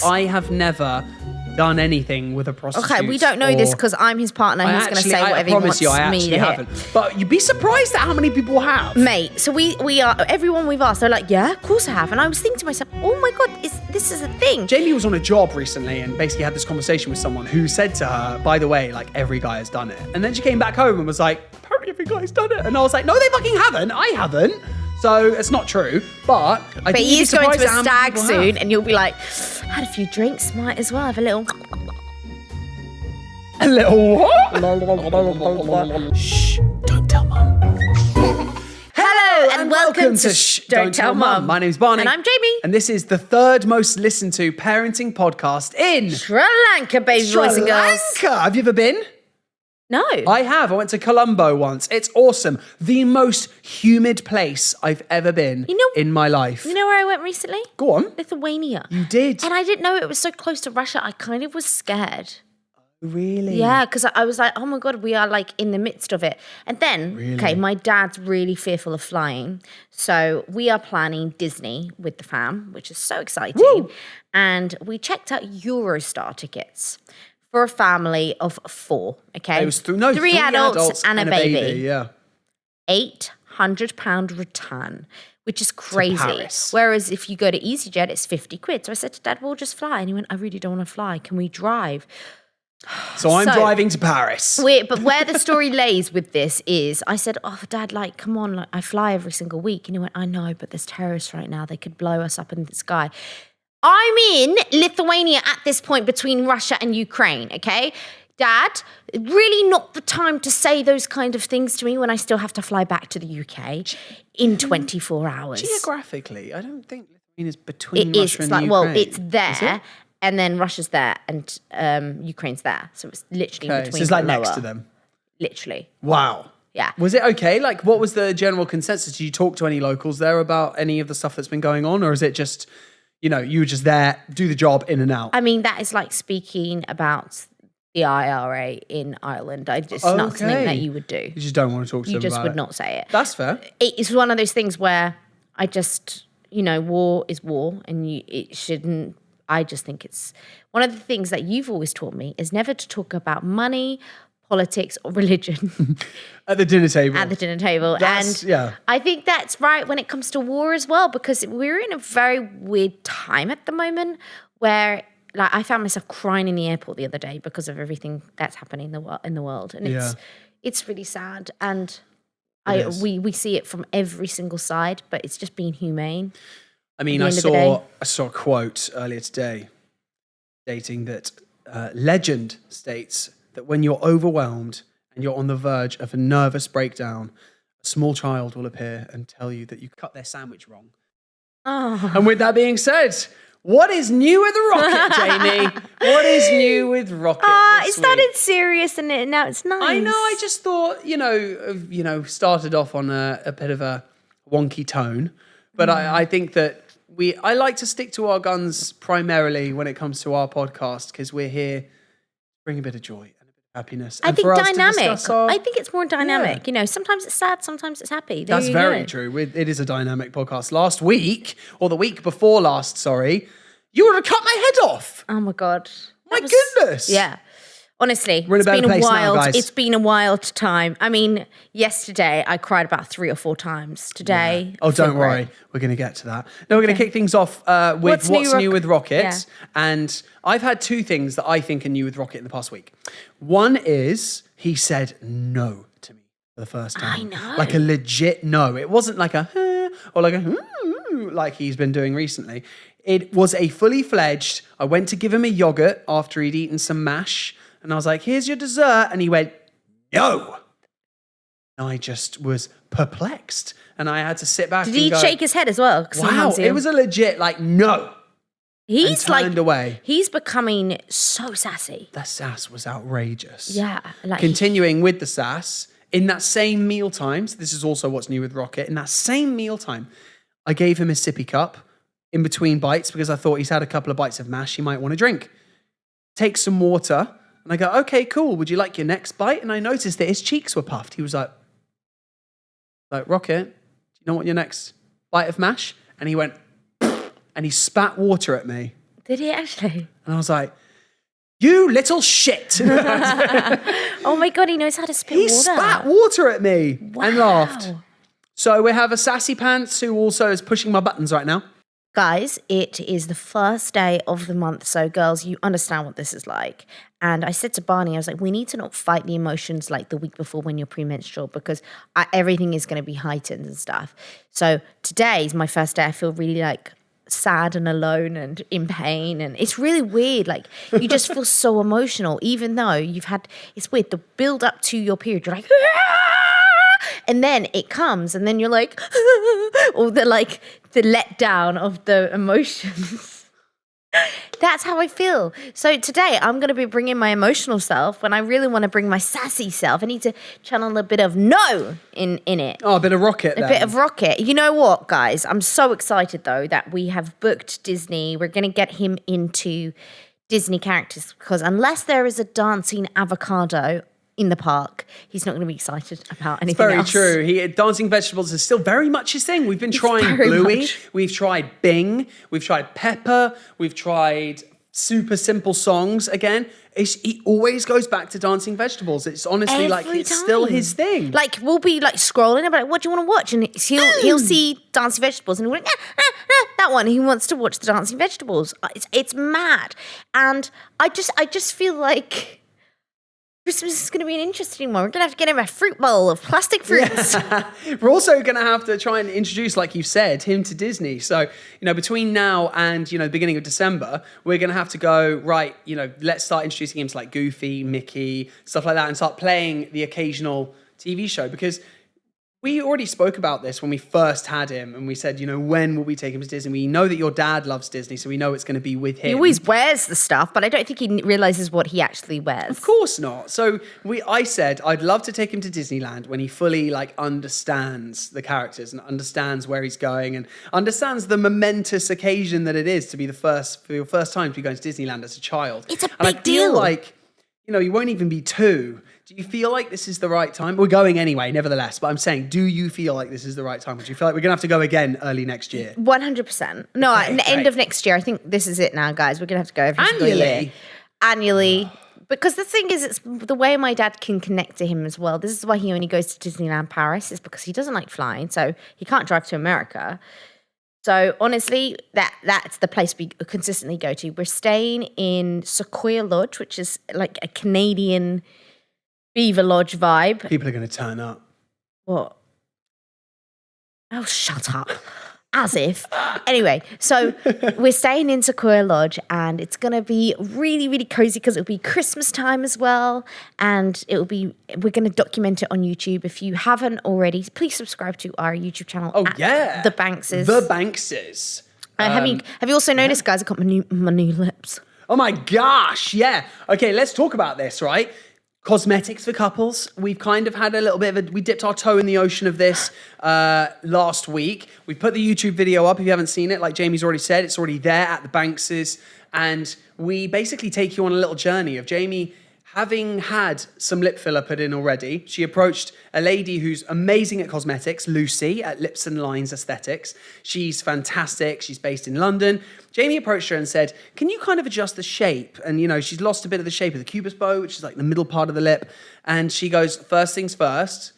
I have never done anything with a prostitute. Okay, we don't know this because I'm his partner. He's going to say whatever he wants me to hear. But you'd be surprised at how many people have. Mate, so we are, everyone we've asked, they're like, yeah, of course I have. And I was thinking to myself, oh my God, this is a thing. Jamie was on a job recently and basically had this conversation with someone who said to her, by the way, like every guy has done it. And then she came back home and was like, apparently every guy's done it. And I was like, no, they fucking haven't. I haven't. So it's not true, but I think he's going to a stag soon, and you'll be like, had a few drinks, might as well have a little. A little what? Shh! Don't tell Mum. Hello and welcome to Shh! Don't Tell Mum. My name's Barney, and I'm Jamie, and this is the third most listened to parenting podcast in Sri Lanka, baby boys and girls. Sri Lanka. Have you ever been? No. I have. I went to Colombo once. It's awesome. The most humid place I've ever been in my life. You know where I went recently? Go on. Lithuania. You did? And I didn't know it was so close to Russia. I kind of was scared. Really? Yeah, because I was like, oh my God, we are like in the midst of it. And then, okay, my dad's really fearful of flying. So we are planning Disney with the fam, which is so exciting. Woo! And we checked out Eurostar tickets. For a family of 4, okay? It was three adults and a baby. Yeah. £800 return, which is crazy. Whereas if you go to EasyJet, it's 50 quid. So I said to Dad, we'll just fly. And he went, I really don't want to fly. Can we drive? So I'm driving to Paris. But where the story lays with this is, I said, oh, Dad, like, come on. Like, I fly every single week. And he went, I know, but there's terrorists right now. They could blow us up in the sky. I'm in Lithuania at this point between Russia and Ukraine, okay? Dad, really not the time to say those kind of things to me when I still have to fly back to the UK in 24 hours. Geographically, I don't think Lithuania is between Russia and Ukraine. Well, it's there, and then Russia's there, and Ukraine's there. So it's literally in between. So it's like next to them. Literally. Wow. Yeah. Was it okay? Like, what was the general consensus? Did you talk to any locals there about any of the stuff that's been going on, or is it just... You know, you were just there, do the job, in and out. I mean, that is like speaking about the IRA in Ireland. It's not something that you would do. You just don't want to talk to them about it. You just would not say it. That's fair. It's one of those things where I just, war is war, and it shouldn't. I just think it's one of the things that you've always taught me is never to talk about money, politics, or religion. At the dinner table. And I think that's right when it comes to war as well, because we're in a very weird time at the moment where, like, I found myself crying in the airport the other day because of everything that's happening in the world. And it's really sad. And we see it from every single side, but it's just being humane. I mean, I saw a quote earlier today stating that legend states that when you're overwhelmed and you're on the verge of a nervous breakdown, a small child will appear and tell you that you cut their sandwich wrong. Oh. And with that being said, what is new with Rocket, Jamie? What is new with Rocket it started serious and now it's nice. I know, I just thought, started off on a bit of a wonky tone. But I think that I like to stick to our guns primarily when it comes to our podcast, because we're here to bring a bit of joy. Happiness. I think dynamic. I think it's more dynamic. Yeah. Sometimes it's sad, sometimes it's happy. That's very true. It is a dynamic podcast. Last week, or the week before last, sorry, you would have cut my head off. Oh my God. Goodness. Yeah. Honestly, it's been a wild. Now, it's been a wild time. I mean, yesterday I cried about 3 or 4 times. Today, oh, don't worry, we're going to get to that. No, we're going to kick things off with what's new with Rocket. Yeah. And I've had 2 things that I think are new with Rocket in the past week. One is he said no to me for the first time. I know, like a legit no. It wasn't like a or like a like he's been doing recently. It was a fully fledged. I went to give him a yogurt after he'd eaten some mash. And I was like, here's your dessert. And he went, no. And I just was perplexed. And I had to sit back and go. Did he shake his head as well? Wow, it was a legit, no. He's turned away. He's becoming so sassy. The sass was outrageous. Yeah. Continuing with the sass, in that same mealtime, so this is also what's new with Rocket, in that same mealtime, I gave him a sippy cup in between bites because I thought he's had a couple of bites of mash he might want to drink. Take some water. And I go, okay, cool. Would you like your next bite? And I noticed that his cheeks were puffed. He was like, Rocket, do you know what your next bite of mash? And he went, and he spat water at me. Did he actually? And I was like, you little shit. Oh my God, he knows how to spit He water. spat water at me and laughed. Wow. So we have a sassy pants who also is pushing my buttons right now. Guys, it is the first day of the month. So girls, you understand what this is like. And I said to Barney, I was like, we need to not fight the emotions like the week before when you're premenstrual because everything is going to be heightened and stuff. So today is my first day. I feel really like sad and alone and in pain. And it's really weird. Like you just feel so emotional, even though you've had, it's weird, the build up to your period, you're like, and then it comes and then you're like, or the letdown of the emotions. That's how I feel. So today I'm going to be bringing my emotional self when I really want to bring my sassy self. I need to channel a bit of no in it. Oh, a bit of rocket. A bit of rocket. You know what, guys? I'm so excited though that we have booked Disney. We're going to get him into Disney characters because unless there is a dancing avocado in the park, he's not going to be excited about anything else. Very true. Dancing vegetables is still very much his thing. We've been trying Bluey. We've tried Bing. We've tried Pepper. We've tried super simple songs again. He always goes back to dancing vegetables. It's honestly it's still his thing. Like we'll be like scrolling and be like, what do you want to watch? And he'll see dancing vegetables and he'll be like, that one. He wants to watch the dancing vegetables. It's mad. And I just feel like Christmas is going to be an interesting one. We're going to have to get him a fruit bowl of plastic fruits. Yeah. We're also going to have to try and introduce, like you said, him to Disney. So, between now and, the beginning of December, we're going to have to go, right, let's start introducing him to like Goofy, Mickey, stuff like that, and start playing the occasional TV show because we already spoke about this when we first had him and we said, when will we take him to Disney? We know that your dad loves Disney, so we know it's going to be with him. He always wears the stuff, but I don't think he realizes what he actually wears. Of course not. So I said I'd love to take him to Disneyland when he fully understands the characters and understands where he's going and understands the momentous occasion that it is to be for your first time to be going to Disneyland as a child. It's a and big I feel deal. like, you won't even be 2. Do you feel like this is the right time? We're going anyway, nevertheless. But I'm saying, do you feel like this is the right time? Do you feel like we're going to have to go again early next year? 100%. No, Okay, the end of next year. I think this is it now, guys. We're going to have to go every single year. Annually. Because the thing is, it's the way my dad can connect to him as well. This is why he only goes to Disneyland Paris, is because he doesn't like flying. So he can't drive to America. So honestly, that's the place we consistently go to. We're staying in Sequoia Lodge, which is like a Canadian Beaver Lodge vibe. People are going to turn up. What? Oh, shut up. As if. Anyway, so we're staying in Sequoia Lodge and it's going to be really, really cozy because it'll be Christmas time as well. And we're going to document it on YouTube. If you haven't already, please subscribe to our YouTube channel. Oh, yeah. The Bankses. The Bankses. Have you also noticed, guys, I've got my new lips. Oh my gosh, yeah. Okay, let's talk about this, right? Cosmetics for couples. We've kind of had a little bit of we dipped our toe in the ocean of this last week. We put the YouTube video up. If you haven't seen it, like Jamie's already said, it's already there at the Bankses. And we basically take you on a little journey of Jamie having had some lip filler put in already. She approached a lady who's amazing at cosmetics, Lucy, at Lips and Lines Aesthetics. She's fantastic. She's based in London. Jamie approached her and said, can you kind of adjust the shape? And, she's lost a bit of the shape of the cubus bow, which is like the middle part of the lip. And she goes, first things first,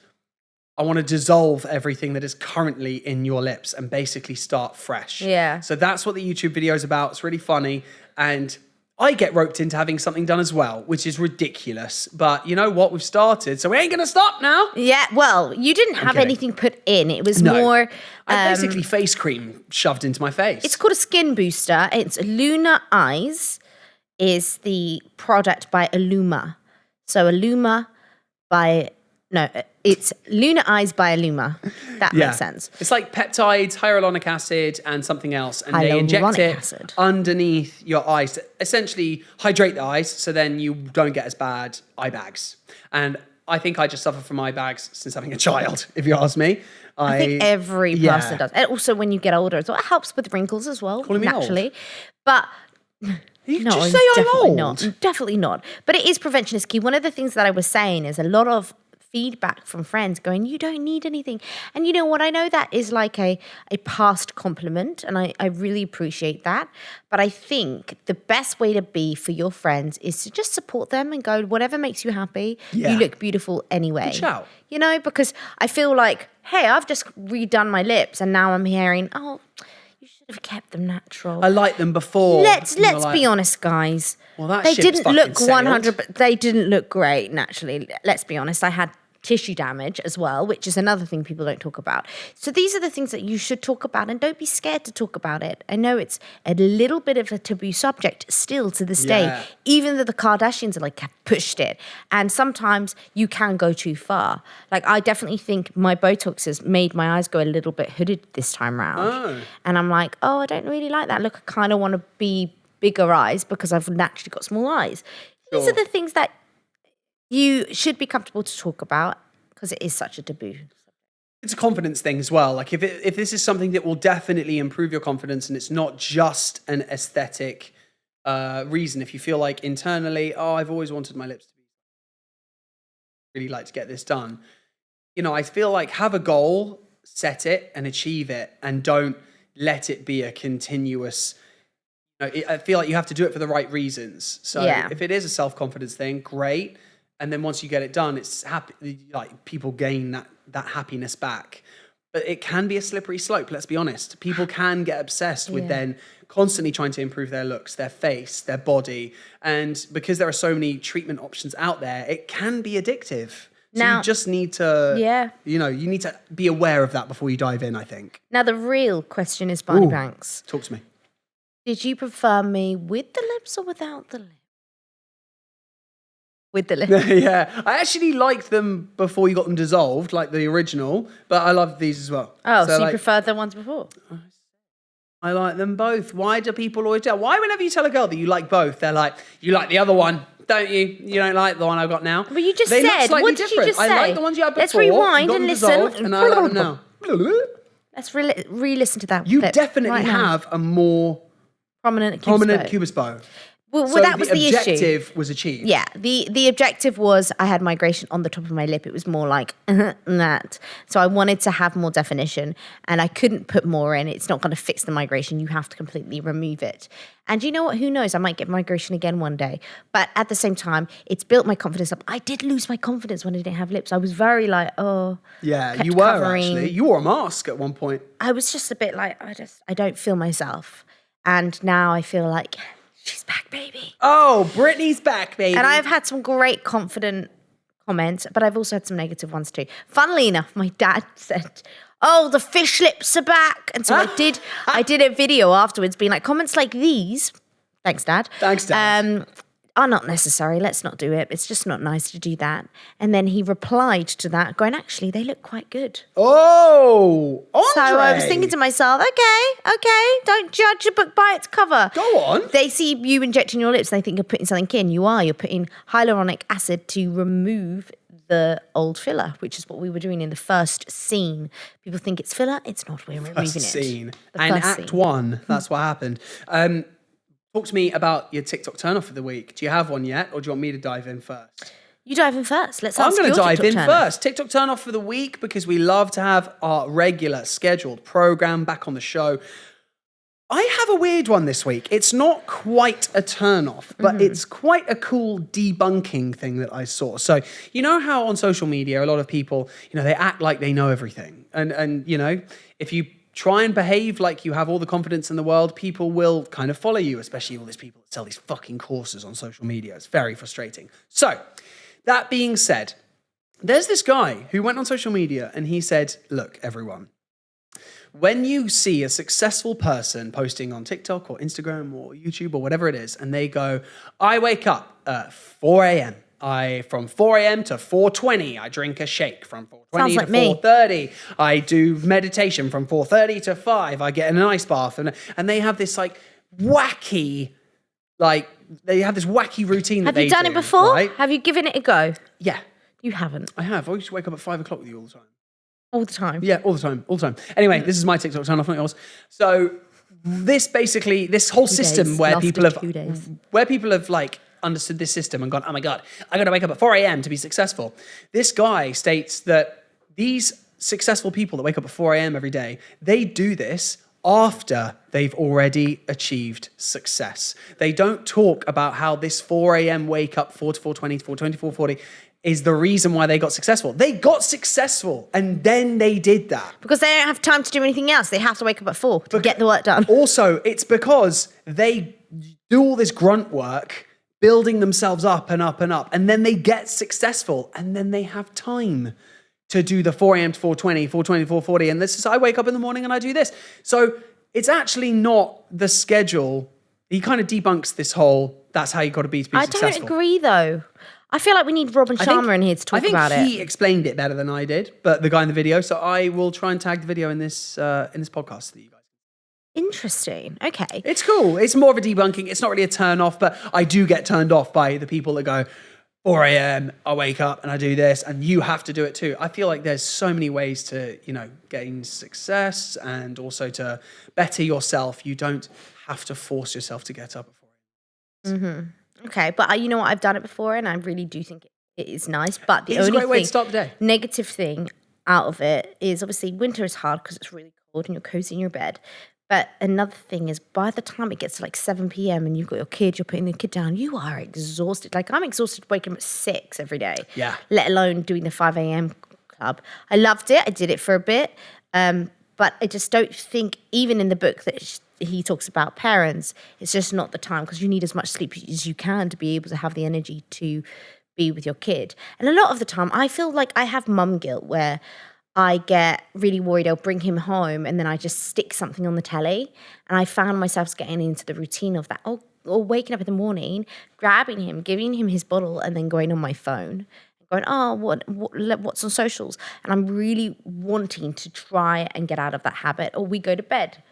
I want to dissolve everything that is currently in your lips and basically start fresh. Yeah. So that's what the YouTube video is about. It's really funny. And I get roped into having something done as well, which is ridiculous. But you know what? We've started, so we ain't going to stop now. Yeah, well, you didn't have anything put in. It was more... I basically face cream shoved into my face. It's called a skin booster. It's Luna Eyes is the product by Illuma. So it's Luna Eyes by Illuma. That makes sense. It's like peptides, hyaluronic acid, and something else. And they inject it underneath your eyes to essentially hydrate the eyes so then you don't get as bad eye bags. And I think I just suffer from eye bags since having a child, if you ask me. I think every person does. And also when you get older as well. It helps with wrinkles as well, Calling me naturally. old. But... You no, just say I'm definitely old. not. Definitely not. But it is prevention is key. One of the things that I was saying is a lot of feedback from friends going, you don't need anything. And you know what? I know that is like a past compliment, and I really appreciate that. But I think the best way to be for your friends is to just support them and go, whatever makes you happy, Yeah. you look beautiful anyway. Good shout. You know, because I feel like, hey, I've just redone my lips and now I'm hearing, oh, you should have kept them natural. I liked them before. Let's And you're be like, honest, guys. Well, that they ship's didn't fucking look sailed. 100, but they didn't look great naturally. Let's be honest. I had tissue damage as well, which is another thing people don't talk about. So these are the things that you should talk about, and don't be scared to talk about it. I know it's a little bit of a taboo subject still to this Yeah. day, even though the Kardashians are like have pushed it. And sometimes you can go too far. Like I definitely think my Botox has made my eyes go a little bit hooded this time round. Oh. And I'm like, oh, I don't really like that. Look, I kind of want to be bigger eyes because I've naturally got small eyes. These Sure. are the things that you should be comfortable to talk about because it is such a taboo. It's a confidence thing as well. Like if this is something that will definitely improve your confidence, and it's not just an aesthetic reason. If you feel like internally, oh, I've always wanted my lips to be, really like to get this done. You know, I feel like have a goal, set it, and achieve it, and don't let it be a continuous. I feel like you have to do it for the right reasons. So Yeah. if it is a self-confidence thing, great. And then once you get it done, it's happy. Like people gain that happiness back. But it can be a slippery slope. Let's be honest. People can get obsessed with then constantly trying to improve their looks, their face, their body, and because there are so many treatment options out there, it can be addictive. So Now- you just need to, Yeah. you need to be aware of that before you dive in. I think. Now, the real question is, Barney Ooh. Banks, Talk to me. did you prefer me with the lips or without the lips? With the lips. Yeah, I actually liked them before you got them dissolved, like the original, but I love these as well. Oh, so you like, preferred the ones before? I like them both. Why do people always tell? Why whenever you tell a girl that you like both, they're like, you like the other one, don't you? You don't like the one I've got now. But you just They look said, slightly what did you different. just I say? like the ones you had before. Let's rewind got and them listen. dissolved, and I like them now. Let's re-listen to that. You clip definitely right now. have a more prominent cubis bow. Well, So that was the issue. objective was achieved. Yeah, the objective was I had migration on the top of my lip. It was more like that. So I wanted to have more definition, and I couldn't put more in. It's not going to fix the migration. You have to completely remove it. And you know what? Who knows? I might get migration again one day. But at the same time, it's built my confidence up. I did lose my confidence when I didn't have lips. I was very like, oh. Yeah, kept you were covering. actually. You wore a mask at one point. I was just a bit like, I don't feel myself. And now I feel like, she's back, baby. Oh, Britney's back, baby. And I've had some great confident comments, but I've also had some negative ones too. Funnily enough, my dad said, oh, the fish lips are back. And so I did a video afterwards being like, comments like these, thanks, Dad. Thanks, Dad. Are not necessary. Let's not do it. It's just not nice to do that. And then he replied to that going, actually, they look quite good. Oh, Andre. So I was thinking to myself, okay, don't judge a book by its cover. Go on. They see you injecting your lips and they think you're putting something in. You are. You're putting hyaluronic acid to remove the old filler, which is what we were doing in the first scene. People think it's filler. It's not. We're removing it. Scene. The And first act scene. one, that's what happened. Talk to me about your TikTok turn-off of the week. Do you have one yet, or do you want me to dive in first? You dive in first. Let's I'm ask going to your dive TikTok in turn-off. first. TikTok turn-off for the week because we love to have our regular scheduled program back on the show. I have a weird one this week. It's not quite a turn-off, but it's quite a cool debunking thing that I saw. So, you know how on social media, a lot of people, they act like they know everything. And if you try and behave like you have all the confidence in the world, people will kind of follow you, especially all these people that sell these fucking courses on social media. It's very frustrating. So, that being said, there's this guy who went on social media and he said, look, everyone, when you see a successful person posting on TikTok or Instagram or YouTube or whatever it is, and they go, I wake up at 4 a.m., from 4 a.m. to 4:20, I drink a shake. From 4:20 Sounds to like me. 4:30, I do meditation. From 4:30 to 5, I get an ice bath. And they have this wacky, they have this wacky routine that Have they you done do, it before? right? Have you given it a go? Yeah, You haven't. I have. I used to wake up at 5 o'clock with you all the time. All the time. Yeah, all the time. Anyway, this is my TikTok turn off, not yours. So this whole system days, where lasted people have 2 days. where people have understood this system and gone, oh my God, I got to wake up at 4 a.m. to be successful. This guy states that these successful people that wake up at 4 a.m. every day, they do this after they've already achieved success. They don't talk about how this 4 a.m. wake up, 4 to 4:20, 4:20, 4:40, is the reason why they got successful. They got successful and then they did that. Because they don't have time to do anything else. They have to wake up at 4 to get the work done. Also, it's because they do all this grunt work, building themselves up and up and up, and then they get successful and then they have time to do the 4 a.m. to 4:20, 4:20, 4:40. And this is, I wake up in the morning and I do this. So it's actually not the schedule. He kind of debunks this whole, that's how you got to be successful. I don't agree though. I feel like we need Robin Sharma in here to talk about it. I think he explained it better than I did, but the guy in the video. So I will try and tag the video in this podcast that you guys. Interesting. Okay. It's cool. It's more of a debunking. It's not really a turn off, but I do get turned off by the people that go, 4 a.m., I wake up and I do this, and you have to do it too. I feel like there's so many ways to, gain success and also to better yourself. You don't have to force yourself to get up at 4 a.m. Mm-hmm. Okay, but you know what? I've done it before, and I really do think it is nice. But the It's only a great way to start the day. Negative thing out of it is obviously winter is hard because it's really cold and you're cozy in your bed. But another thing is by the time it gets to like 7 p.m. and you've got your kid, you're putting the kid down, you are exhausted. Like I'm exhausted waking up at 6 every day. Yeah. Let alone doing the 5 a.m. club. I loved it. I did it for a bit. But I just don't think, even in the book that he talks about parents, it's just not the time because you need as much sleep as you can to be able to have the energy to be with your kid. And a lot of the time, I feel like I have mum guilt where I get really worried I'll bring him home and then I just stick something on the telly. And I found myself getting into the routine of that. Or waking up in the morning, grabbing him, giving him his bottle, and then going on my phone. Going, what's on socials? And I'm really wanting to try and get out of that habit. Or we go to bed,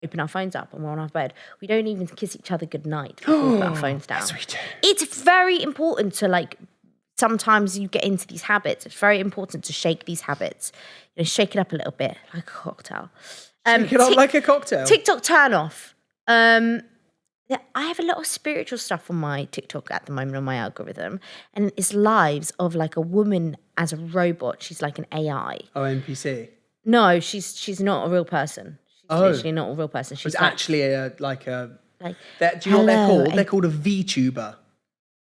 open our phones up and we're on our bed. We don't even kiss each other goodnight before we put our phones down. Yes, we do. It's very important to sometimes you get into these habits. It's very important to shake these habits. Shake it up a little bit, like a cocktail. Shake it up like a cocktail. TikTok turn off. I have a lot of spiritual stuff on my TikTok at the moment on my algorithm, and it's lives of like a woman as a robot. She's like an AI. Oh, NPC. No, she's not a real person. She's literally not a real person. She's actually do you know what they're hello, called? They're called a VTuber.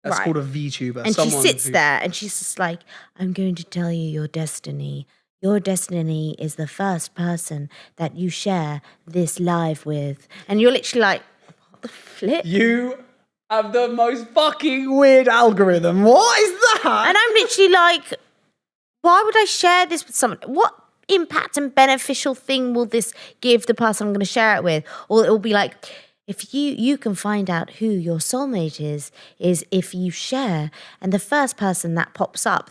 That's called a VTuber. And she sits there and she's just like, I'm going to tell you your destiny. Your destiny is the first person that you share this live with. And you're literally like, what the flip? You have the most fucking weird algorithm. What is that? And I'm literally like, why would I share this with someone? What impact and beneficial thing will this give the person I'm going to share it with? Or it will be like, if you can find out who your soulmate is if you share. And the first person that pops up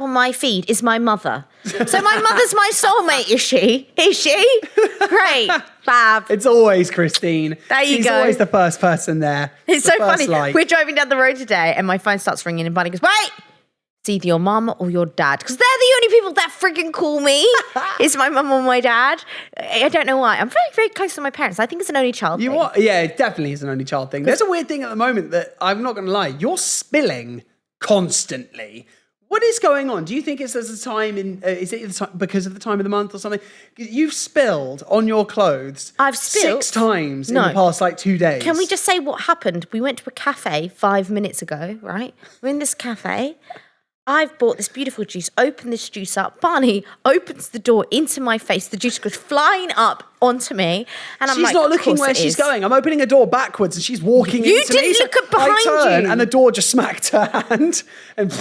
on my feed is my mother. So my mother's my soulmate, is she? Is she? Great. Fab. It's always Christine. There you She's go. always the first person there. It's The so first funny. like. We're driving down the road today and my phone starts ringing and Barney goes, wait! It's either your mum or your dad. Because they're the only people that freaking call me. It's my mum or my dad. I don't know why. I'm very, very close to my parents. I think it's an only child thing. Yeah, it definitely is an only child thing. There's a weird thing at the moment that I'm not going to lie. You're spilling constantly. What is going on? Do you think it's as a time is it because of the time of the month or something? You've spilled on your clothes. I've spilled 6 times in the past 2 days. Can we just say what happened? We went to a cafe 5 minutes ago, right? We're in this cafe. I've bought this beautiful juice, opened this juice up. Barney opens the door into my face. The juice goes flying up onto me. And I'm she's like, not looking where she's going. I'm opening a door backwards and she's walking into me. You didn't look at behind I turn you. and the door just smacked her hand. And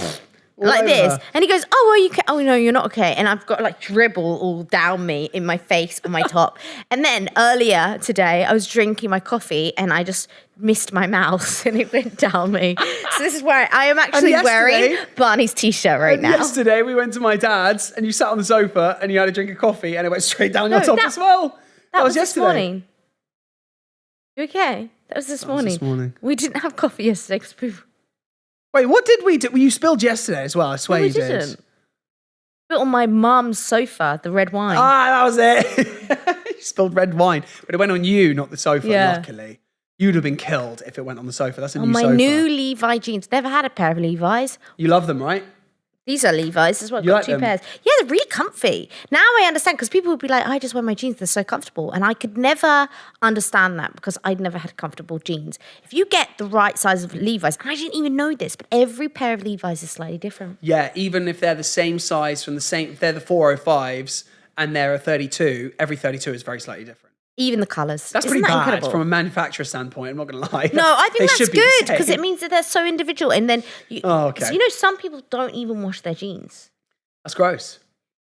like this. And he goes, oh, are you okay? Oh, no, you're not okay. And I've got like dribble all down me in my face, on my top. And then earlier today, I was drinking my coffee and I just missed my mouth and it went down me. So this is where I am actually wearing Barney's t-shirt right now. Yesterday, we went to my dad's and you sat on the sofa and you had a drink of coffee and it went straight down your top as well. That was yesterday. This morning. You okay? That was this morning. We didn't have coffee yesterday because Wait, what did we do? Well, you spilled yesterday as well. I swear you did. Didn't. Spilled on my mum's sofa, the red wine. Ah, that was it. You spilled red wine. But it went on you, not the sofa, luckily. You'd have been killed if it went on the sofa. That's a new My sofa. new Levi jeans. Never had a pair of Levi's. You love them, right? These are Levi's as well. You Got like two them? pairs. Yeah, they're really comfy. Now I understand because people would be like, I just wear my jeans. They're so comfortable. And I could never understand that because I'd never had comfortable jeans. If you get the right size of Levi's, and I didn't even know this, but every pair of Levi's is slightly different. Yeah, even if they're the same size if they're the 405s and they're a 32, every 32 is very slightly different. Even the colours. That's Isn't pretty that bad incredible? from a manufacturer standpoint. I'm not going to lie. No, I They think that's should be the good because same. it means that they're so individual. And then, okay. so, you know, some people don't even wash their jeans. That's gross.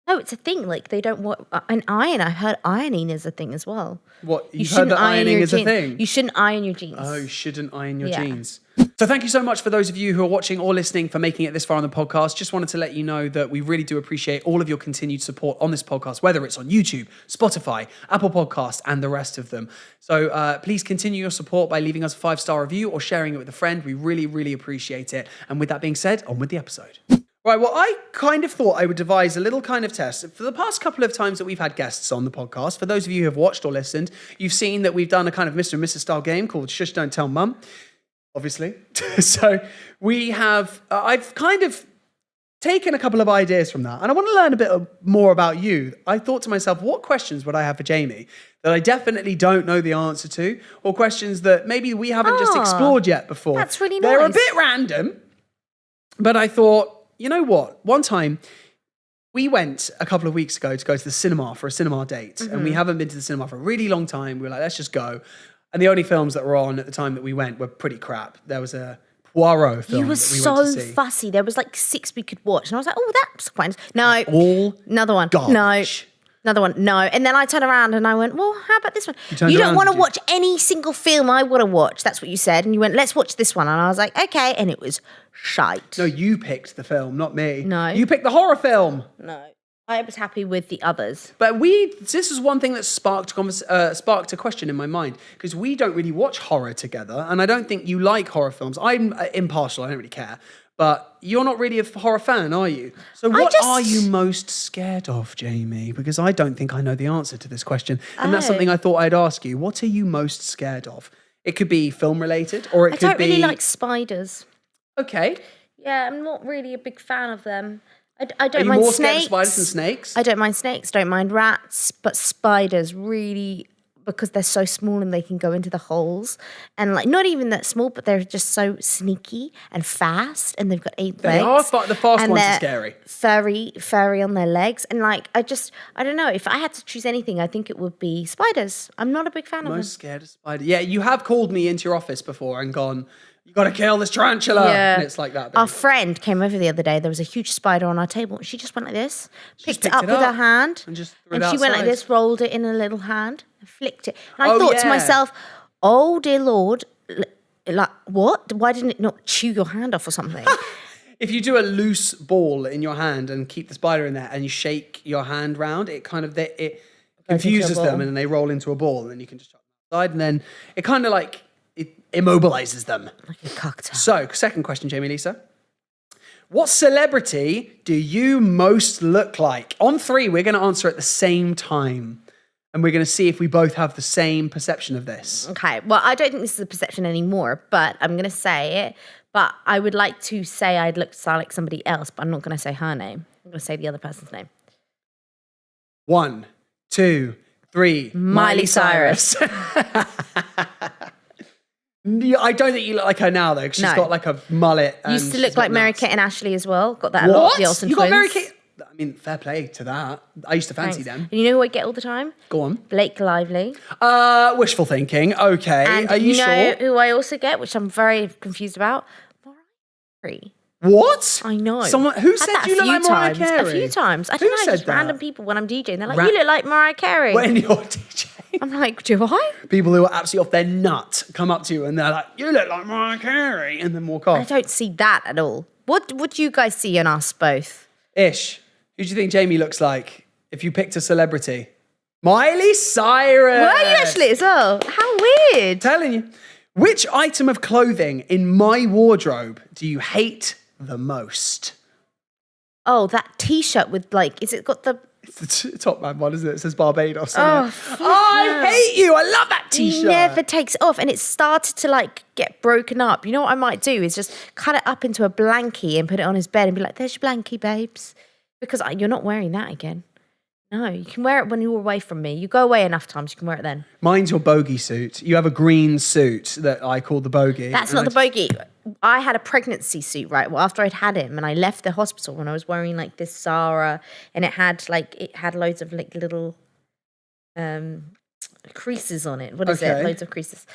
No, it's a thing. Like they don't want an iron. I heard ironing is a thing as well. What? You You've heard shouldn't that iron ironing your is a jeans. thing? You shouldn't iron your jeans. Oh, you shouldn't iron your Yeah. jeans. So thank you so much for those of you who are watching or listening for making it this far on the podcast. Just wanted to let you know that we really do appreciate all of your continued support on this podcast, whether it's on YouTube, Spotify, Apple Podcasts, and the rest of them. So please continue your support by leaving us a 5-star review or sharing it with a friend. We really, really appreciate it. And with that being said, on with the episode. Right, well, I kind of thought I would devise a little kind of test. For the past couple of times that we've had guests on the podcast, for those of you who have watched or listened, you've seen that we've done a kind of Mr. and Mrs. style game called Shhh, Don't Tell Mum, obviously. So we have, I've kind of taken a couple of ideas from that, and I want to learn a bit more about you. I thought to myself, what questions would I have for Jamie that I definitely don't know the answer to, or questions that maybe we haven't just explored yet before? That's really They're a nice. bit random, but I thought, you know what? One time, we went a couple of weeks ago to go to the cinema for a cinema date, and we haven't been to the cinema for a really long time. We were like, let's just go. And the only films that were on at the time that we went were pretty crap. There was a Poirot film You were that we went to so see. fussy. There was like 6 we could watch. And I was like, oh, that's quite nice. No. All Another one. garbage. No. Another one. No. And then I turned around and I went, well, how about this one? turned You don't around, want to did you? watch any single film I want to watch. That's what you said. And you went, let's watch this one. And I was like, okay. And it was shite. No, you picked the film, not me. No. You picked the horror film. No. I was happy with the others. But this is one thing that sparked a question in my mind, because we don't really watch horror together, and I don't think you like horror films. I'm impartial, I don't really care. But you're not really a horror fan, are you? So what are you most scared of, Jamie? Because I don't think I know the answer to this question. And that's something I thought I'd ask you. What are you most scared of? It could be film related, or it I could don't be... really like spiders. Okay. Yeah, I'm not really a big fan of them. I Are don't you mind more scared snakes. of spiders than snakes? I don't mind snakes, don't mind rats, but spiders really, because they're so small and they can go into the holes. And like, not even that small, but they're just so sneaky and fast, and they've got 8 They legs. are, the fast and ones are they're scary. furry on their legs. And like, I don't know, if I had to choose anything, I think it would be spiders. I'm not a big fan of them. Most scared of spiders. Yeah, you have called me into your office before and gone, you got to kill this tarantula. Yeah. And it's like that. Our friend came over the other day. There was a huge spider on our table. And she just went like this, picked it picked up it with her up hand, and just threw and it she went like outside. this, rolled it in a little hand, and flicked it. And I Oh, thought to yeah. myself, oh dear Lord, like what? Why didn't it not chew your hand off or something? If you do a loose ball in your hand and keep the spider in there and you shake your hand round, it kind of it confuses ball. them and then they roll into a ball and then you can just chuck them outside and then it kind of like it immobilizes them. Like a cocktail. So, second question, Jamie Lisa. What celebrity do you most look like? On 3, we're going to answer at the same time. And we're going to see if we both have the same perception of this. Okay, well, I don't think this is a perception anymore, but I'm going to say it. But I would like to say I'd look like somebody else, but I'm not going to say her name. I'm going to say the other person's name. 1, 2, 3. Miley Cyrus. Yeah, I don't think you look like her now, though, because she's No. got like a mullet. And Used to she's look got like Mary nuts. Kate and Ashley as well. Got that a lot of the Olsen You twins. got Mary Kate? I mean, fair play to that. I used to fancy Thanks. them. And you know who I get all the time? Go on. Blake Lively. Wishful thinking. Okay. And Are you know sure? who I also get, which I'm very confused about? Mariah Carey. What? I know. Someone who Had said that you a look few like Mariah times. Carey? A few times. I Who don't know, said just that? random people when I'm DJing. They're like, you look like Mariah Carey. When you're DJ. I'm like, do I? People who are absolutely off their nut come up to you and they're like, you look like Mariah Carey, and then walk I off. don't see that at all. What do you guys see in us both? Ish, who do you think Jamie looks like if you picked a celebrity? Miley Cyrus. Were you actually as well? How weird. Telling you. Which item of clothing in my wardrobe do you hate the most? Oh, that T-shirt with like, is it got the It's the Top Man one, isn't it? It says Barbados. Oh, I hate you. I love that He t-shirt. never takes it off, and it started to like get broken up. You know what I might do is just cut it up into a blankie and put it on his bed and be like, "There's your blankie, babes," because you're not wearing that again. No, you can wear it when you're away from me. You go away enough times, you can wear it then. Mine's your bogey suit. You have a green suit that I call the bogey. That's not the bogey. I had a pregnancy suit, right? Well, after I'd had him and I left the hospital when I was wearing like this Zara, and it had loads of like little creases on it. What is it? Loads of creases.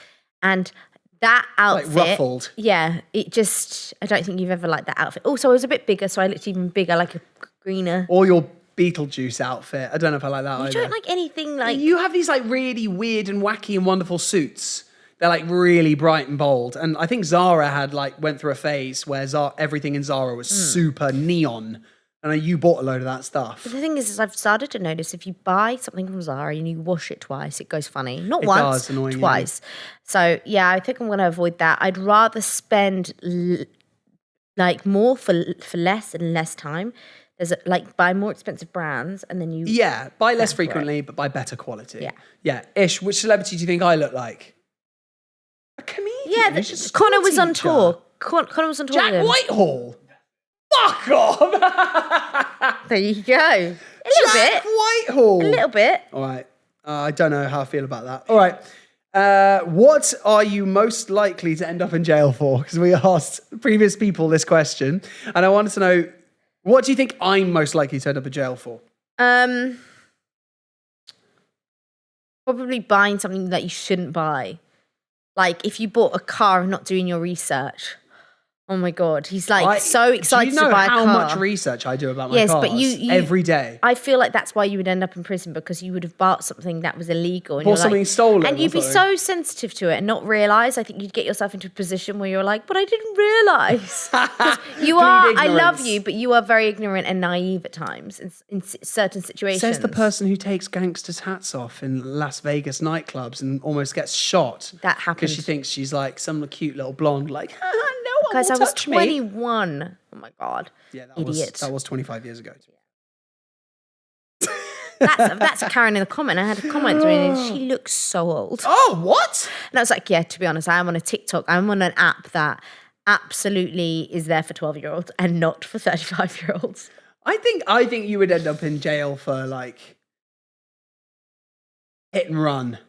And that outfit, like ruffled. Yeah, I don't think you've ever liked that outfit. Also, I was a bit bigger, so I looked even bigger, like a greener. Or your Beetlejuice outfit. I don't know if I like that either. You don't like anything like... You have these like really weird and wacky and wonderful suits. They're like really bright and bold. And I think Zara went through a phase where everything in Zara was super neon. And you bought a load of that stuff. But the thing is I've started to notice if you buy something from Zara and you wash it twice, it goes funny. Not It once, does, annoyingly. twice. So yeah, I think I'm going to avoid that. I'd rather spend like more for less and less time. There's like buy more expensive brands and then you... Yeah, buy less frequently, but buy better quality. Yeah. Yeah. Ish, which celebrity do you think I look like? A comedian. Yeah, Who's a Connor was school on teacher. tour. Connor was on tour Jack with him. Whitehall. Fuck off. There you go. A little Jack bit. Whitehall. A little bit. All right. I don't know how I feel about that. All right. What are you most likely to end up in jail for? Because we asked previous people this question, and I wanted to know, what do you think I'm most likely to end up in jail for? Probably buying something that you shouldn't buy. Like if you bought a car and not doing your research. Oh my God, he's like so excited to buy a car. Do you know how much research I do about my Yes, cars? but you every day. I feel like that's why you would end up in prison, because you would have bought something that was illegal. And Bought something stolen and or you'd be something. so sensitive to it and not realise. I think you'd get yourself into a position where you're like, but I didn't realise. You are, I love ignorance. you, but you are very ignorant and naive at times in certain situations. Says the person who takes gangsters' hats off in Las Vegas nightclubs and almost gets shot. That happened. Because she thinks she's like some cute little blonde, like, no one Guys, will I was touch me. 21. Oh my God. Yeah, Idiot. that was 25 years ago. That's Karen in the comment. I had a comment to me and she looks so old. Oh, what? And I was like, yeah, to be honest, I am on a TikTok. I'm on an app that absolutely is there for 12-year-olds and not for 35-year-olds. I think you would end up in jail for like hit and run. I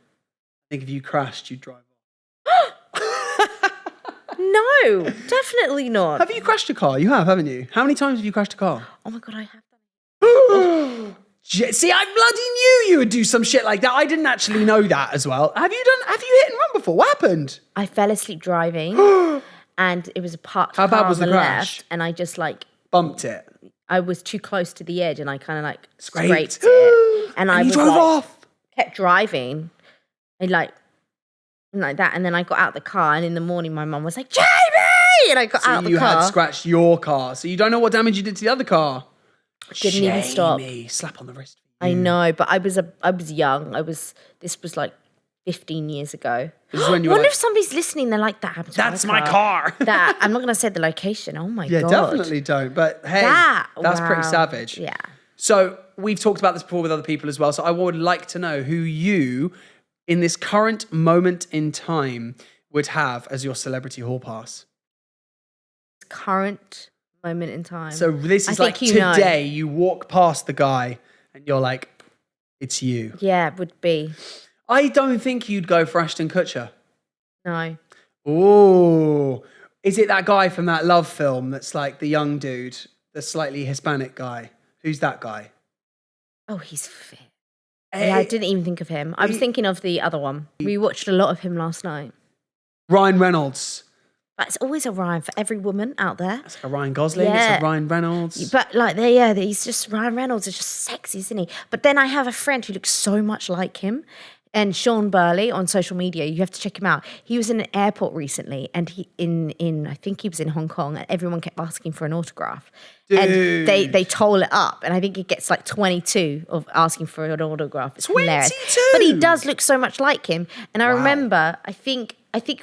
think if you crashed, you'd drive off. No, definitely not. Have you crashed a car? You have, haven't you? How many times have you crashed a car? Oh my God, I have done. See, I bloody knew you would do some shit like that. I didn't actually know that as well. Have you hit and run before? What happened? I fell asleep driving and it was a parked How car bad was on the the crash? left, and I just like, Bumped it. I was too close to the edge and I kind of like Scraped. scraped it. And I you was drove like, off. kept driving and like that. And then I got out the car and in the morning my mum was like, Jamie! And I got out the You car. had scratched your car, so you don't know what damage you did to the other car. Didn't even stop. Jamie, slap on the wrist. I know, but I was young. This was like 15 years ago. This is when I you were wonder like, if somebody's listening. They're like, that happened to that's my car. That I'm not going to say the location. Oh my Yeah, God. definitely don't. But hey, that's pretty Wow. savage. Yeah. So we've talked about this before with other people as well. So I would like to know who you, in this current moment in time, would have as your celebrity hall pass. Current moment in time. So this is I like think you know. today, you walk past the guy and you're like, it's you. Yeah, it would be. I don't think you'd go for Ashton Kutcher. No. Ooh. Is it that guy from that Love film that's like the young dude, the slightly Hispanic guy? Who's that guy? Oh, he's fit. Yeah, I didn't even think of him. I was thinking of the other one. We watched a lot of him last night. Ryan Reynolds. But it's always a Ryan for every woman out there. It's like a Ryan Gosling. Yeah. It's a Ryan Reynolds. But like, he's just, Ryan Reynolds is just sexy, isn't he? But then I have a friend who looks so much like him. And Sean Burley on social media, you have to check him out. He was in an airport recently, and I think he was in Hong Kong, and everyone kept asking for an autograph. Dude. And they toll it up, and I think it gets like 22 of asking for an autograph. It's hilarious. 22? But he does look so much like him. And I Wow. remember, I think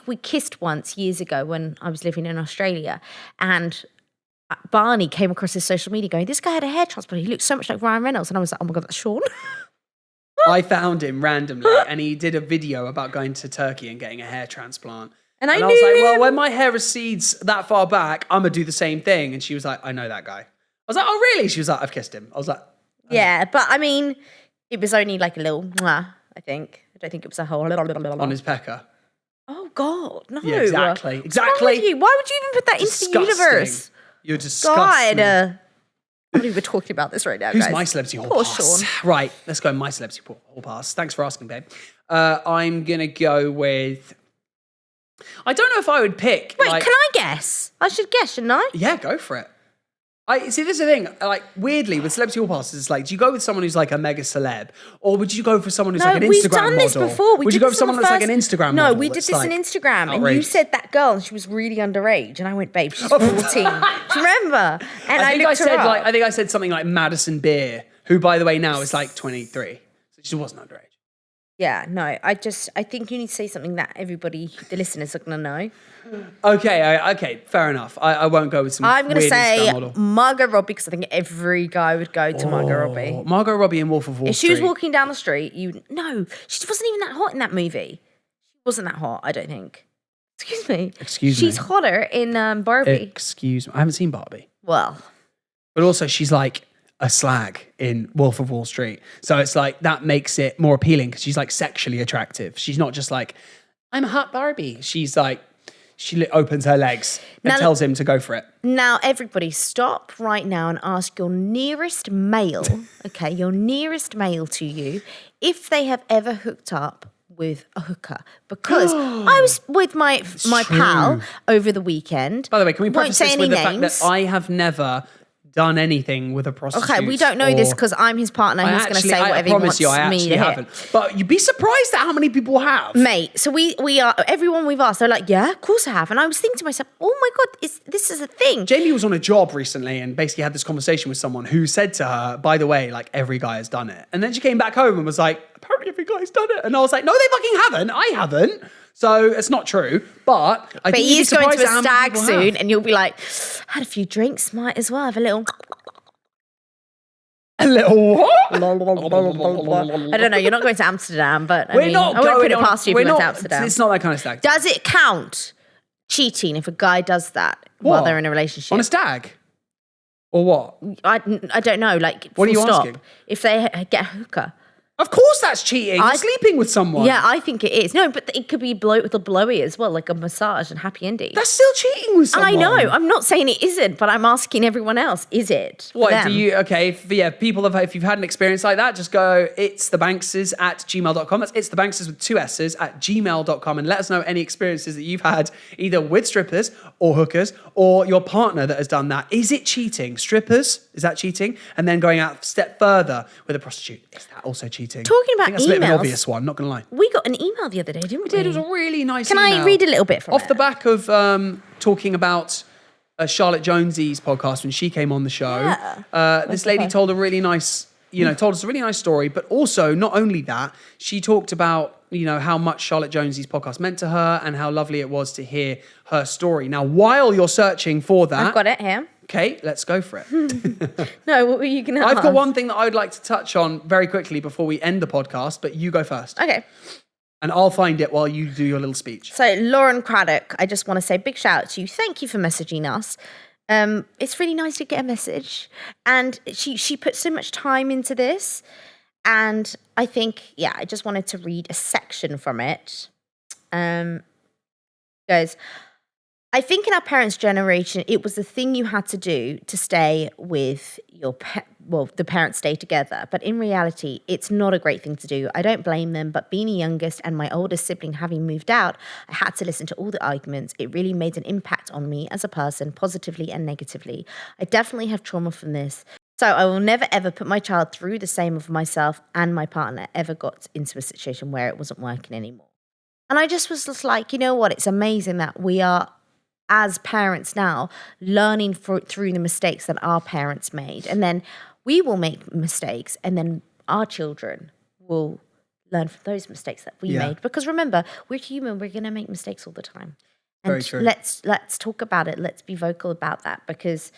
we kissed once years ago when I was living in Australia, and Barney came across his social media going, this guy had a hair transplant. He looked so much like Ryan Reynolds. And I was like, oh my God, that's Sean. I found him randomly and he did a video about going to Turkey and getting a hair transplant. And I was knew like, well, him. when my hair recedes that far back, I'm going to do the same thing. And she was like, I know that guy. I was like, oh, really? She was like, I've kissed him. I was like, yeah, but I mean, it was only like a little mwah, I think. I don't think it was a whole on his pecker. Oh, God, no. Yeah, exactly. What's wrong with you? Why would you even put that into the universe? You're disgusting. God. I believe we're talking about this right now, Who's guys. my celebrity hall Poor pass? Sean. Right, let's go my celebrity hall pass. Thanks for asking, babe. I'm going to go with... I don't know if I would pick... Wait, can I guess? I should guess, shouldn't I? Yeah, go for it. See, this is the thing. Like, weirdly, with celebrity hall passes, it's like, do you go with someone who's like a mega celeb, or would you go for someone who's like an Instagram model? We've done this before. Would you go for someone that's like an Instagram model? No, we did this on Instagram, and you outrageous. said that girl, and she was really underage, and I went, babe, she's 14. Do you remember? And I looked her up. I think I said something like Madison Beer, who, by the way, now is like 23, so she wasn't underage. Yeah, no, I think you need to say something that everybody, the listeners, are going to know. Okay, fair enough. I won't go with some I'm going to weird say Instagram model. Margot Robbie, because I think every guy would go to Margot Robbie. Margot Robbie in Wolf of Wall If she Street. was walking down the street, no, she wasn't even that hot in that movie. She wasn't that hot, I don't think. Excuse me. She's hotter in Barbie. Excuse me. I haven't seen Barbie. Well. But also, she's like a slag in Wolf of Wall Street. So it's like, that makes it more appealing because she's like sexually attractive. She's not just like, I'm a hot Barbie. She's like, she opens her legs and tells him to go for it. Now, everybody, stop right now and ask your nearest male, okay, your nearest male to you, if they have ever hooked up with a hooker. Because I was with my pal over the weekend. By the way, can we preface this with the fact names. that I have never done anything with a prostitute? Okay, we don't know this because I'm his partner. He's going to say whatever he wants me to hear. But you'd be surprised at how many people have. Mate, so we are, everyone we've asked, they're like, yeah, of course I have. And I was thinking to myself, oh my God, this is a thing. Jamie was on a job recently and basically had this conversation with someone who said to her, by the way, like every guy has done it. And then she came back home and was like, apparently every guy's done it. And I was like, no, they fucking haven't. I haven't. So it's not true. But I think he's going to a stag soon have. and you'll be like, had a few drinks, might as well have a little... A little what? I don't know. You're not going to Amsterdam, but I wouldn't put it past you if you went to Amsterdam. It's not that kind of stag. Does it count cheating if a guy does that while they're in a relationship? On a stag? Or what? I don't know. Like, what are you stop. asking? If they get a hooker. Of course that's cheating. You're sleeping with someone. Yeah, I think it is. No, but it could be with a blowy as well, like a massage and happy ending. That's still cheating with someone. I know. I'm not saying it isn't, but I'm asking everyone else, is it? What do you, people if you've had an experience like that, just go, it's thebankses@gmail.com. That's it's thebankses with 2 S's @gmail.com and let us know any experiences that you've had either with strippers or hookers or your partner that has done that. Is it cheating? Strippers, is that cheating? And then going out a step further with a prostitute, is that also cheating? Talking about that's emails, a bit of an obvious one, not going to lie. We got an email the other day, didn't we? It was a really nice email. Can I read a little bit from it? Off the back of talking about Charlotte Jonesy's podcast when she came on the show. This lady told a really nice, told us a really nice story, but also not only that, she talked about, how much Charlotte Jonesy's podcast meant to her and how lovely it was to hear her story. Now, while you're searching for that... I've got it here. Okay, let's go for it. No, what were you going to ask? I've got one thing that I would like to touch on very quickly before we end the podcast, but you go first. Okay. And I'll find it while you do your little speech. So, Lauren Craddock, I just want to say big shout out to you. Thank you for messaging us. It's really nice to get a message. And she put so much time into this. And I think, I just wanted to read a section from it. Goes, I think in our parents' generation, it was the thing you had to do to stay with your the parents stay together. But in reality, it's not a great thing to do. I don't blame them, but being the youngest and my oldest sibling having moved out, I had to listen to all the arguments. It really made an impact on me as a person, positively and negatively. I definitely have trauma from this. So I will never, ever put my child through the same of myself and my partner ever got into a situation where it wasn't working anymore. And I just was just like, you know what? It's amazing that we are, as parents now, learning through the mistakes that our parents made. And then we will make mistakes and then our children will learn from those mistakes that we made. Because remember, we're human. We're going to make mistakes all the time. And very true. Let's talk about it. Let's be vocal about that because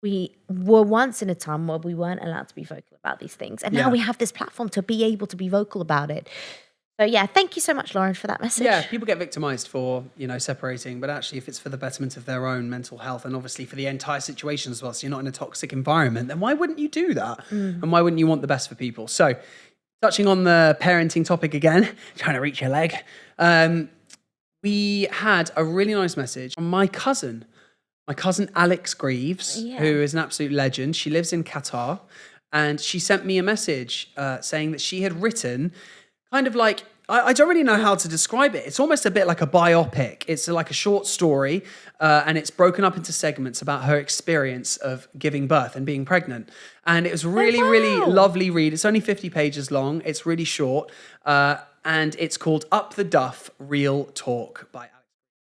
we were once in a time where we weren't allowed to be vocal about these things. And now Yeah. we have this platform to be able to be vocal about it. So yeah, thank you so much, Lauren, for that message. Yeah, people get victimized for, separating, but actually if it's for the betterment of their own mental health and obviously for the entire situation as well, so you're not in a toxic environment, then why wouldn't you do that? And why wouldn't you want the best for people? So, touching on the parenting topic again, trying to reach your leg, we had a really nice message from my cousin Alex Greaves, Yeah. who is an absolute legend. She lives in Qatar, and she sent me a message saying that she had written kind of like, I don't really know how to describe it. It's almost a bit like a biopic. It's like a short story, and it's broken up into segments about her experience of giving birth and being pregnant. And it was really, really lovely read. It's only 50 pages long. It's really short, and it's called Up the Duff, Real Talk by Alex.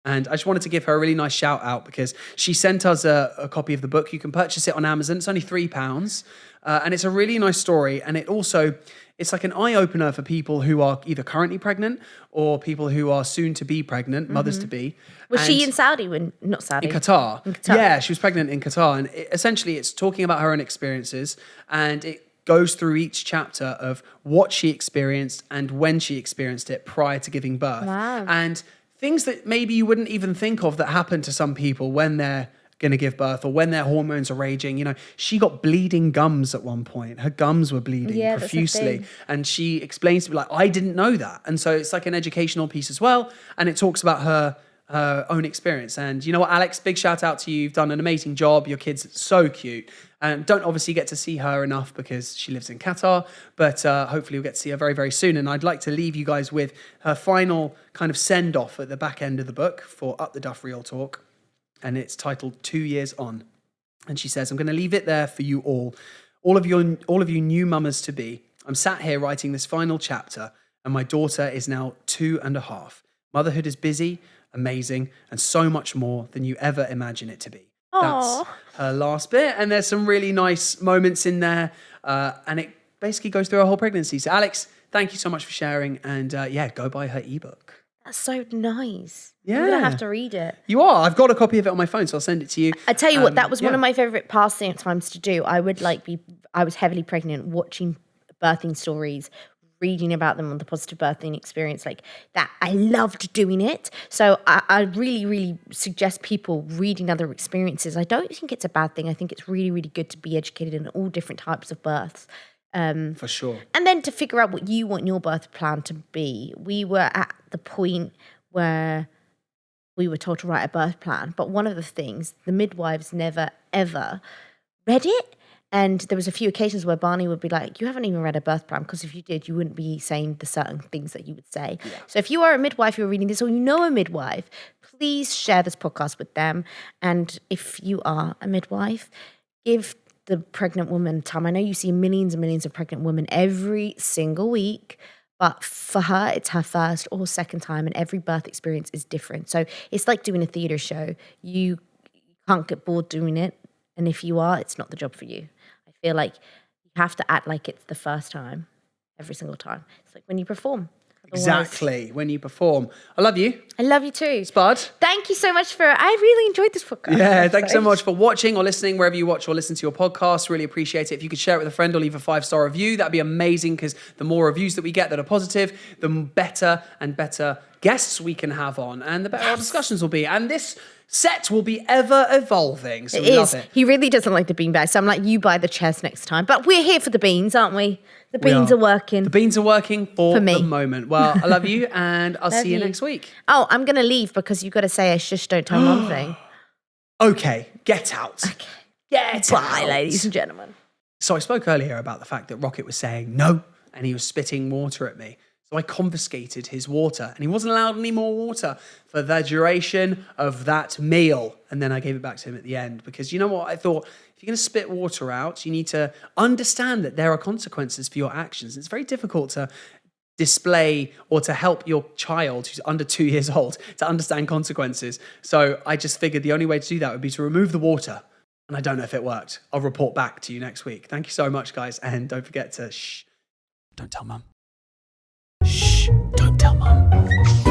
And I just wanted to give her a really nice shout out because she sent us a copy of the book. You can purchase it on Amazon. It's only £3. And it's a really nice story. And it's like an eye-opener for people who are either currently pregnant or people who are soon to be pregnant, mothers to be. Was she in Saudi not Saudi? In Qatar. In Qatar. Yeah, she was pregnant in Qatar. And essentially it's talking about her own experiences, and it goes through each chapter of what she experienced and when she experienced it prior to giving birth. Wow. And things that maybe you wouldn't even think of that happen to some people when they're going to give birth or when their hormones are raging. She got bleeding gums at one point. Her gums were bleeding profusely. And she explains to me, like, I didn't know that. And so it's like an educational piece as well. And it talks about her own experience. And you know what, Alex, big shout out to you. You've done an amazing job. Your kid's so cute. And don't obviously get to see her enough because she lives in Qatar, but hopefully we'll get to see her very, very soon. And I'd like to leave you guys with her final kind of send-off at the back end of the book for Up the Duff Real Talk. And it's titled 2 Years On. And she says, I'm going to leave it there for you all of you new mamas to be. I'm sat here writing this final chapter, and my daughter is now 2.5. Motherhood is busy, amazing, and so much more than you ever imagine it to be. That's her last bit. And there's some really nice moments in there. And it basically goes through her whole pregnancy. So Alex, thank you so much for sharing. And go buy her ebook. That's so nice. Yeah. I'm going to have to read it. You are. I've got a copy of it on my phone, so I'll send it to you. I tell you what, that was one of my favorite pastimes to do. I was heavily pregnant, watching birthing stories, reading about them on the positive birthing experience, like that. I loved doing it. So I really, really suggest people reading other experiences. I don't think it's a bad thing. I think it's really, really good to be educated in all different types of births. For sure. And then to figure out what you want your birth plan to be. We were at the point where we were told to write a birth plan, but one of the things, the midwives never, ever read it. And there was a few occasions where Barney would be like, you haven't even read a birth plan, because if you did, you wouldn't be saying the certain things that you would say. Yeah. So if you are a midwife, you're reading this, or you know a midwife, please share this podcast with them. And if you are a midwife, give the pregnant woman time. I know you see millions and millions of pregnant women every single week, but for her, it's her first or second time, and every birth experience is different. So it's like doing a theatre show. You can't get bored doing it. And if you are, it's not the job for you. I feel like you have to act like it's the first time every single time. It's like when you perform. Exactly, when you perform. I love you. I love you too. Spud. Thank you so much I really enjoyed this podcast. Yeah, thanks so much for watching or listening, wherever you watch or listen to your podcast. Really appreciate it. If you could share it with a friend or leave a 5-star review, that'd be amazing, because the more reviews that we get that are positive, the better and better guests we can have on, and the better our discussions will be. And this set will be ever evolving. So we love it. He really doesn't like the beanbag. So I'm like, you buy the chairs next time. But we're here for the beans, aren't we? The beans are working. The beans are working for me. the moment. Well, I love you, and I'll see you next week. Oh, I'm going to leave because you've got to say a shush, don't tell mum thing. Okay, get out. Okay. Get Bye, out. ladies and gentlemen. So I spoke earlier about the fact that Rocket was saying no, and he was spitting water at me. So I confiscated his water, and he wasn't allowed any more water for the duration of that meal. And then I gave it back to him at the end, because you know what? I thought, if you're going to spit water out, you need to understand that there are consequences for your actions. It's very difficult to display or to help your child who's under 2 years old to understand consequences. So I just figured the only way to do that would be to remove the water. And I don't know if it worked. I'll report back to you next week. Thank you so much, guys. And don't forget to shh. Don't tell mum. Shh. Don't tell mum.